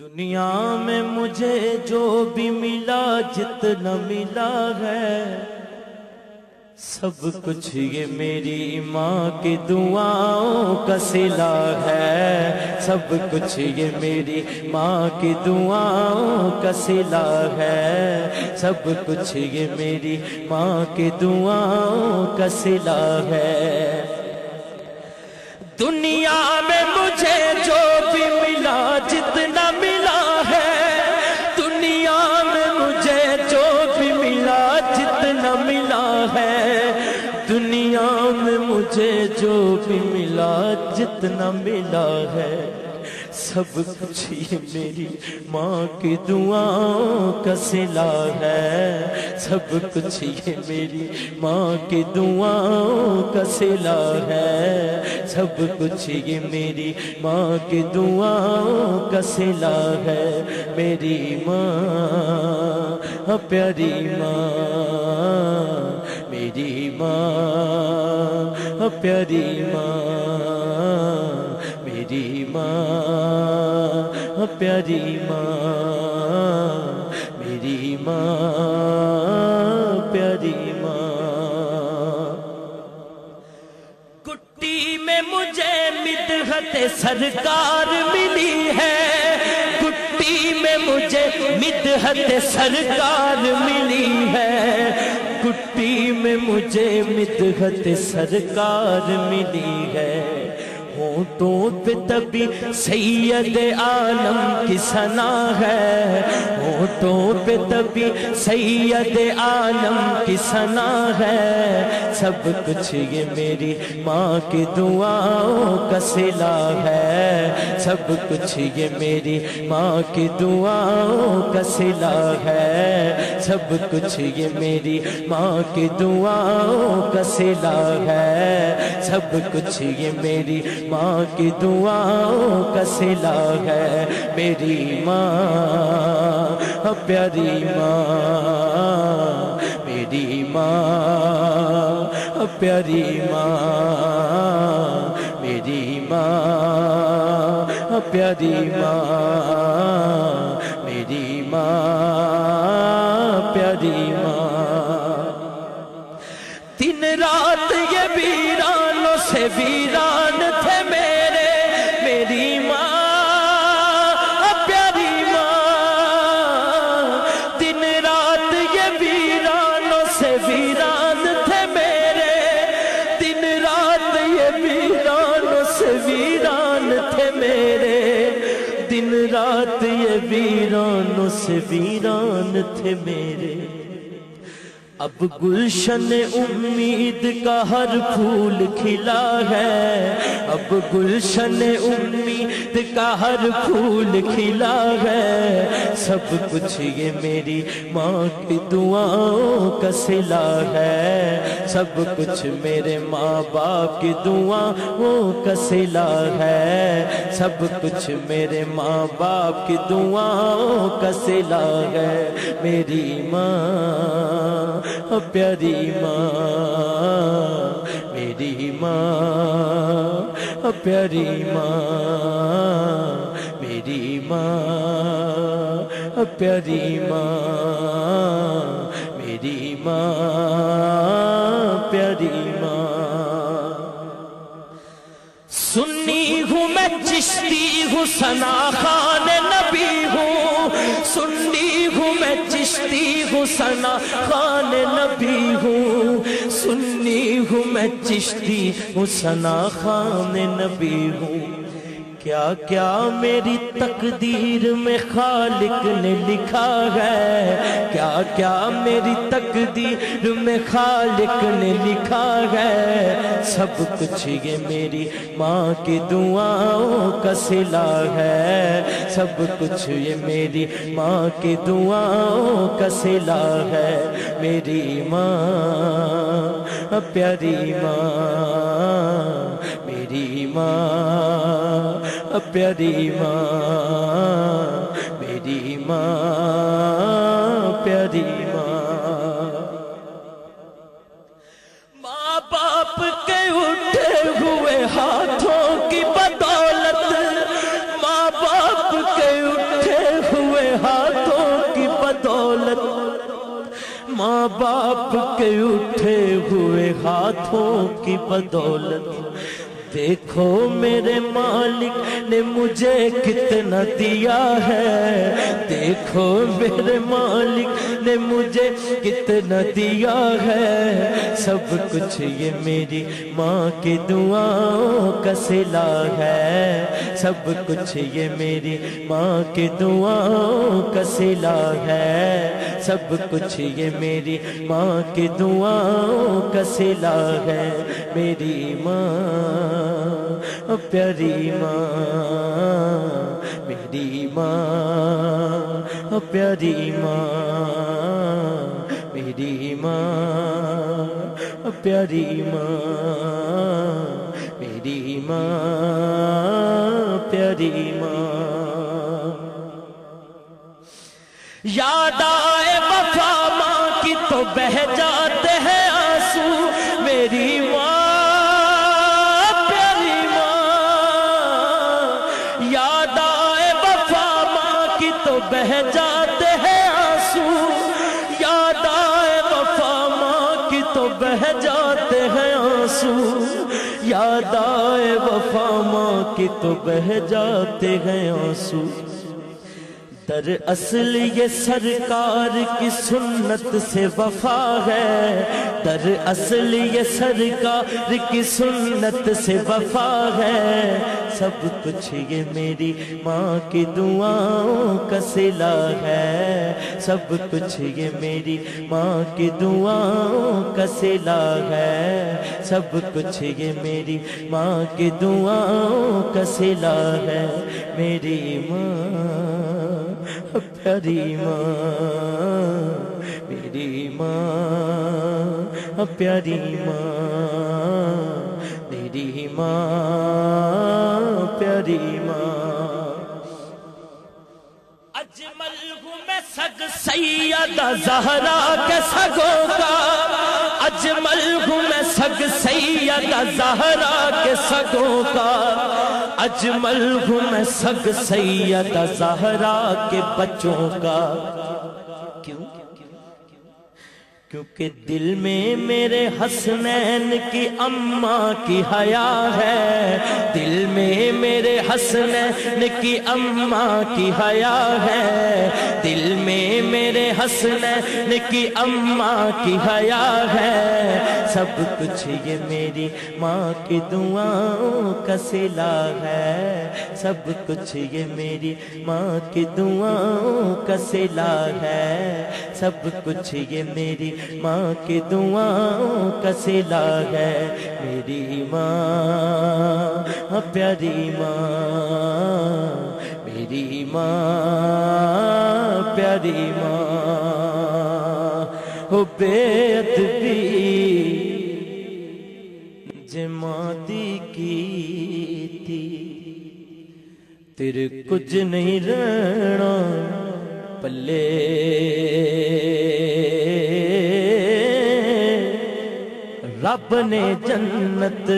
دنیا میں مجھے جو بھی ملا جتنا ملا ہے سب کچھ یہ میری ماں کی دعاؤں کا صلہ ہے، سب کچھ یہ میری ماں کی دعاؤں کا صلہ ہے، سب کچھ یہ میری ماں کی دعاؤں کا صلہ ہے۔ دنیا میں مجھے جو بھی ملا جتنا ملا ہے، دنیا میں مجھے جو بھی ملا جتنا ملا ہے، دنیا میں مجھے جو بھی ملا جتنا ملا ہے، سب کچھ یہ میری ماں کی دعاؤں کا صلہ ہے، سب کچھ یہ میری ماں کی دعاؤں کا صلہ ہے، سب کچھ یہ میری ماں کی دعاؤں کا صلہ ہے۔ میری ماں پیاری ماں، میری ماں پیاری ماں، میری ماں پیاری ماں، میری ماں پیاری ماں۔ کٹی میں مجھے مدحت سرکار ملی ہے، کٹی میں مجھے مدحت سرکار ملی ہے، کٹی میں مجھے مدحت سرکار ملی ہے۔ ہونٹوں پہ تبھی سید عالم کی ثنا ہے، ہونٹوں پہ تبھی سید عالم کی ثنا ہے، سب کچھ یہ میری ماں کی دعاؤں کا صلہ ہے، سب کچھ یہ میری ماں کی دعاؤں کا صلہ ہے، سب کچھ یہ میری ماں کی دعاؤں کا صلہ ہے، سب کچھ یہ میری ماں کی دعاؤں کا صلہ ہے۔ میری ماں پیاری ماں، میری ماں پیاری ماں، میری ماں پیاری ماں، میری ماں پیاری ماں۔ دن رات یہ ویرانوں سے ویران تھے میرے، میری ماں پیاری ماں، دن رات یہ ویرانوں سے ویران تھے میرے، دن رات یہ ویرانوں سے ویران تھے میرے، دن رات یہ ویرانوں سے ویران تھے میرے۔ اب گلشن امید کا ہر پھول کھلا ہے، اب گلشن امید کا ہر پھول کھلا ہے، سب کچھ یہ میری ماں کی دعاؤں کا صلہ ہے، سب کچھ میرے ماں باپ کی دعاؤں کا صلہ ہے، سب کچھ میرے ماں باپ کی دعاؤں کا صلہ ہے۔ میری ماں پیاری ماں، میری ماں پیاری ماں، میری ماں پیاری ماں، میری ماں پیاری ماں۔ سنی ہوں میں چشتی ہوں ثنا خوان نبی ہوں، سنی ہوں میں چشتی ہوں ثنا خوان نبی ہوں، سنی ہوں میں چشتی ہوں ثنا خوان نبی ہوں۔ کیا کیا میری تقدیر میں خالق نے لکھا ہے، کیا کیا میری تقدیر میں خالق نے لکھا ہے، سب کچھ یہ میری ماں کی دعاؤں کا صلہ ہے، سب کچھ یہ میری ماں کی دعاؤں کا صلہ ہے۔ میری ماں پیاری ماں، میری ماں پیاری ماں، میری ماں پیاری ماں۔ ماں باپ کے اٹھے ہوئے ہاتھوں کی بدولت، ماں باپ کے اٹھے ہاتھوں کی بدولت، ماں باپ کے اٹھے ہوئے ہاتھوں کی بدولت، دیکھو میرے مالک نے مجھے کتنا دیا ہے، دیکھو میرے مالک نے مجھے کتنا دیا ہے، سب کچھ یہ میری ماں کی دعاؤں کا صلہ ہے، سب کچھ یہ میری ماں کی دعاؤں کا صلہ ہے، سب کچھ یہ میری ماں کی دعاؤں کا صلہ ہے، میری ماں پیاری ماں، میری ماں پیاری ماں، میری ماں پیاری ماں، میری ماں پیاری ماں۔ یاد آئے وفا ماں کی تو بہہ جاتے ہیں آنسو، میری ماں پیاری ماں، یاد آئے وفا ماں کی تو بہہ جاتے ہیں آنسو، یاد آئے وفا ماں کی تو بہہ جاتے ہیں آنسو، یاد آئے وفا ماں کی تو بہہ جاتے ہیں آنسو، دراصل یہ سرکار کی سنت سے وفا ہے، دراصل یہ سرکار کی سنت سے وفا ہے، سب کچھ یہ میری ماں کی دعاؤں کا صلہ ہے، سب کچھ یہ میری ماں کی دعاؤں کا صلہ ہے، سب کچھ یہ میری ماں کی دعاؤں کا صلہ ہے، میری ماں پیاری ماں، میری ماں پیاری ماں، میری ماں پیاری ماں۔ اجمل ہوں میں سگ سیدہ زہرا کے سگوں کا، اجمل ہوں میں سگ سیدہ زہرا کے سگوں کا، اجمل ہوں میں سگ سیدہ زہرا کے بچوں کا، کیوں؟ کیونکہ دل میں میرے حسنین کی اماں کی حیا ہے، دل میں میرے حسنین کی اماں کی حیا ہے، دل میں میرے حسنین کی اماں کی حیا ہے، سب کچھ یہ میری ماں کی دعاؤں کا صلہ ہے، سب کچھ یہ میری ماں کی دعاؤں کا صلہ ہے، سب کچھ یہ میری ماں کی دعاؤں کا صلہ ہے، میری ماں پیاری ماں، میری ماں پیاری ماں، ہو بے ادبی جمادی کی تھی، تیرے کچھ نہیں رہنا پلے، رب نے جنت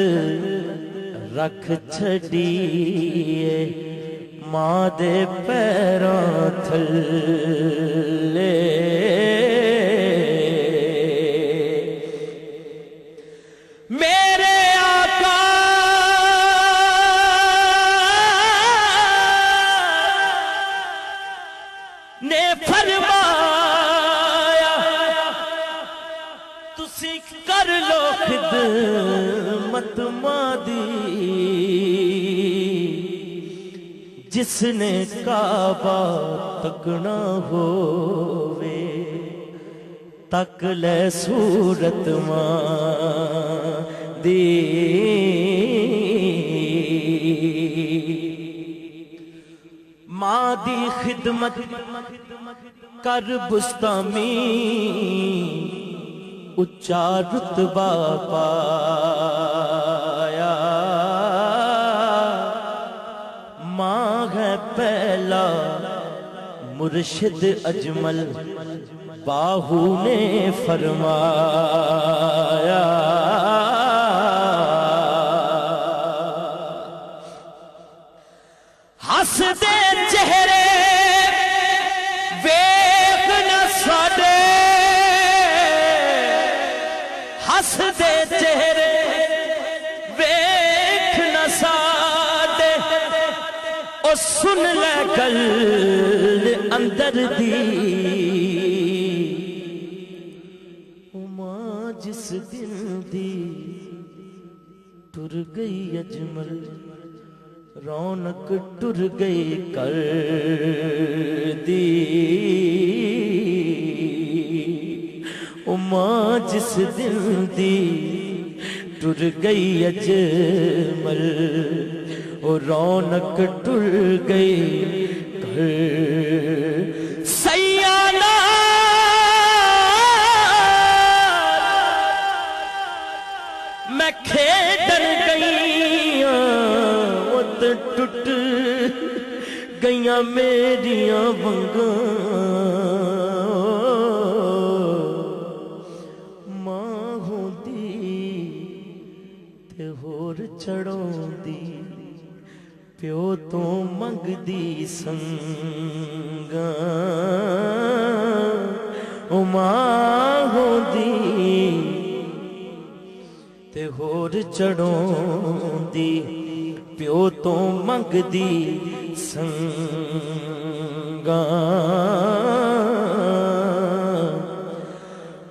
رکھ چھڑیے ماں دے پیراں تھلے، میرے آقا نے فرمایا تسی کر لو خدمت ماں دی، جس نے کعبہ تکنا ہووے تک لے صورت ماں دی، ماں دی خدمت کر بستامی اچا رتبہ پایا، ماں ہے پہلا مرشد اجمل باہو نے فرمایا، ہنس دے چہرے سن لے گل اندر دی ماں جس دن دی ٹر گئی اجمل رونق ٹر گئی کر دی ماں جس دن دی ٹر گئی اجمل رونق ٹر گئی کر سیانہ میں کھیڈن گئیاں وہ ٹوٹ گئیاں میریاں ونگاں ماں ہوندی تے ہور چڑھوندی پیو تو منگ دی سنگاں ماں ہوندی تے ہور چڑھوں دی پیو تو منگ دی سنگاں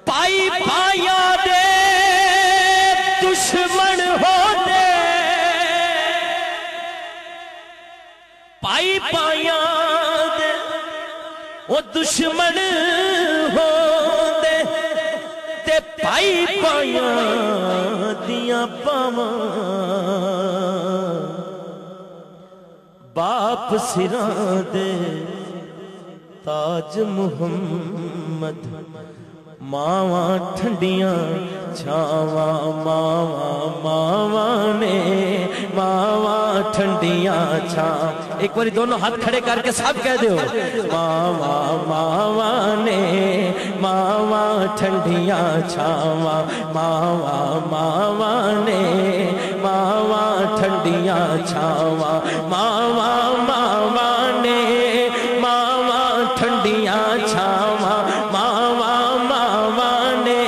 پائی پایا دے دشمن ہو دے پائی پایا دے وہ دشمن ہو دے تے پائی پایا دیاں پاواں باپ سراں دے تاج محمد ماواں ٹھنڈیاں چھاواں ماواں نے ماواں ٹھنڈیاں چھاواں ایک باری دونوں ہاتھ کھڑے کر کے سب کہہ دیو ماواں نے ماواں ٹھنڈیاں چھاواں ماواں نے ماواں ٹھنڈیاں چھاواں ماواں نے ماواں ٹھنڈیاں چھاواں ماواں نے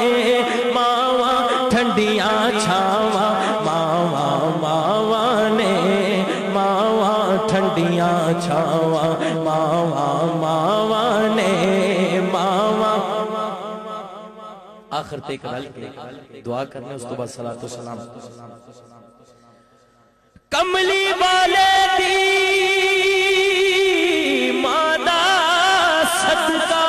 ماواں ٹھنڈیاں چھاواں ماواں نے ماواں ٹھنڈیاں چھاواں ماواں نے ماواں آخر تک رل کے دعا کرنے اس کو بعد صلاۃ و سلام کملی والے دی مادا صدقہ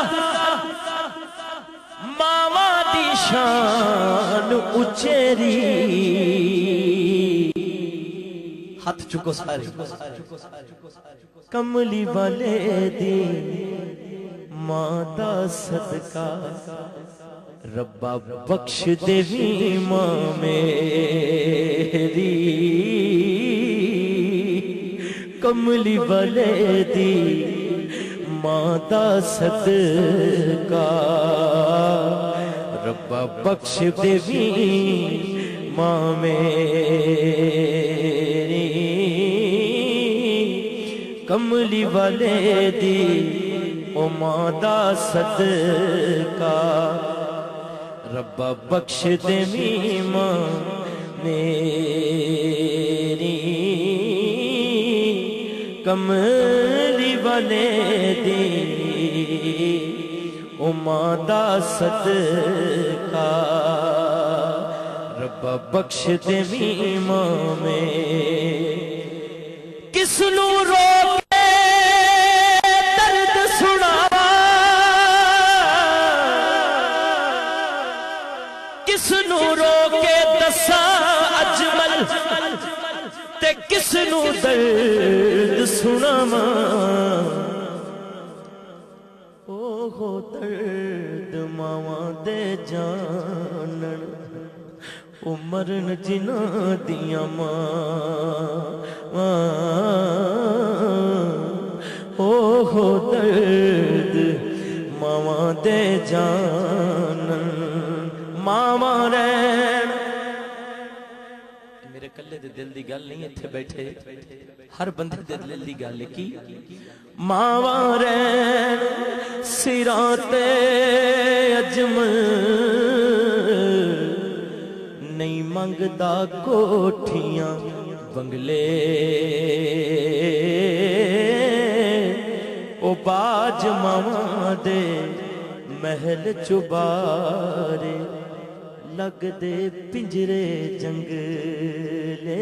ماواں دی شان اچیری ہاتھ چکو سارے کملی والے دی مادا صدقہ ربا بخش دیوی ماں میری کملی والے دی ماں دا صدقہ ربا بخش دیوی ماں میری کملی والے دی او ماں دا صدقہ ربا بخش دیوی ماں میری کملی والے دی او ماں دا صدقہ ربا بخش دیوی ماں میں کس نو رو کے درد سنا کس نو رو کے دسا اجمل تے کس نو درد سناواں اوہ درد ماواں دے جانن مرن جنہاں دیاں ماں اوہ درد ماواں دے جانن ماواں رہن میرے کلے دے دل دی گل نہیں اتھے بیٹھے ہر بندے دے دل دی گل کی ماواں رہن سراں تے اجمل نہیں منگدا کوٹھیاں بنگلے او باج ماواں دے محل چبارے لگ دے پنجرے جنگلے